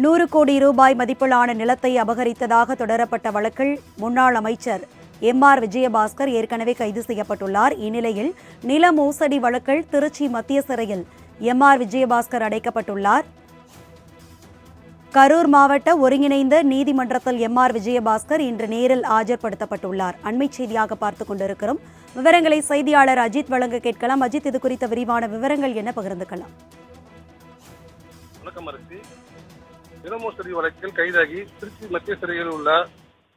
100 கோடி ரூபாய் மதிப்பிலான நிலத்தை அபகரித்ததாக தொடரப்பட்ட வழக்கில் முன்னாள் அமைச்சர் எம்.ஆர். விஜயபாஸ்கர் ஏற்கனவே கைது செய்யப்பட்டுள்ளார். இந்நிலையில் நில மோசடி வழக்கில் திருச்சி மத்திய சிறையில் எம்.ஆர். விஜயபாஸ்கர் அடைக்கப்பட்டுள்ளார். கரூர் மாவட்ட ஒருங்கிணைந்த நீதிமன்றத்தில் எம்.ஆர். விஜயபாஸ்கர் இன்று நேரில் ஆஜர்படுத்தப்பட்டுள்ளார். அண்மைச் செய்தியாக பார்த்துக் கொண்டிருக்கிறோம். விவரங்களை செய்தியாளர் அஜித் வழங்க கேட்கலாம். அஜித், இது குறித்த விரிவான விவரங்கள் என்ன பகிர்ந்துக்கலாம்? வணக்கம் அரசி. நில மோசடி வழக்கில் கைதாகி திருச்சி மத்திய சிறையில் உள்ள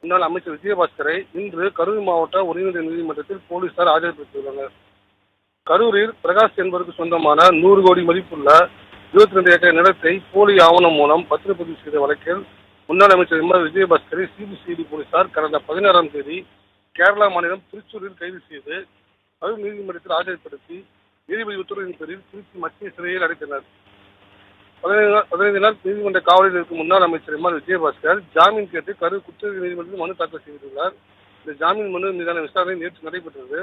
முன்னாள் அமைச்சர் விஜயபாஸ்கரை இன்று கரூர் மாவட்ட ஒருங்கிணைந்த நீதிமன்றத்தில் போலீசார் ஆஜர்படுத்தியுள்ளனர். கரூரில் பிரகாஷ் என்பவருக்கு சொந்தமான 100 கோடி மதிப்புள்ள 22 ஏக்கர் நிலத்தை போலி ஆவணம் மூலம் பத்திரப்பதிவு செய்த வழக்கில் முன்னாள் அமைச்சர் எம்.ஆர். விஜயபாஸ்கரை சிபிசிஐடி போலீசார் கடந்த 16ஆம் தேதி கேரளா மாநிலம் திருச்சூரில் கைது செய்து கரூர் நீதிமன்றத்தில் ஆஜர்படுத்தி நீதிபதி உத்தரவின் பேரில் திருச்சி மத்திய சிறையில் அடைத்தனர். 15 நாள் நீதிமன்ற காவலில் இருக்கும் முன்னாள் அமைச்சர் எம்.ஆர். விஜயபாஸ்கர் ஜாமீன் கேட்டு கரூர் குற்றவியல் நீதிமன்றத்தில் மனு தாக்கல் செய்துள்ளார். இந்த ஜாமீன் மனு மீதான விசாரணை நேற்று நடைபெற்றது.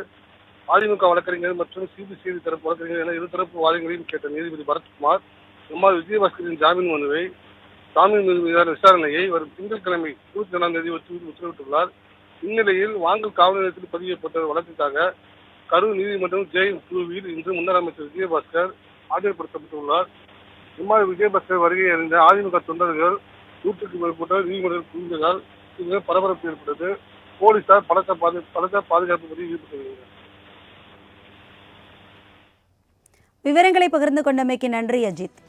அதிமுக வழக்கறிஞர் மற்றும் சிபிசிஐடி தரப்பு வழக்கறிஞர் என இருதரப்பு வாதங்களையும் கேட்ட நீதிபதி பரத்குமார் எம்.ஆர். விஜயபாஸ்கரின் ஜாமீன் மீதான விசாரணையை வரும் திங்கட்கிழமை 24ஆம் தேதி உத்தரவிட்டுள்ளார். இந்நிலையில் வாங்கல் காவல் நிலையத்தில் பதியப்பட்ட வழக்குக்காக கரூர் நீதிமன்றம் J2வில் இன்று முன்னாள் அமைச்சர் விஜயபாஸ்கர் ஆஜர்படுத்தப்பட்டுள்ளார். எம்.ஆர். விஜயபாஸ்கர் வருகை அறிந்த அதிமுக தொண்டர்கள் 100க்கும் மேற்பட்டோர் நீதிமன்றத்தில் குவிந்ததால் பரபரப்பு ஏற்பட்டது. போலீசார் பலத்த பாதுகாப்பு பணியில் ஈடுபட்டுள்ளனர். விவரங்களை பகிர்ந்து கொண்டமைக்கு நன்றி அஜித்.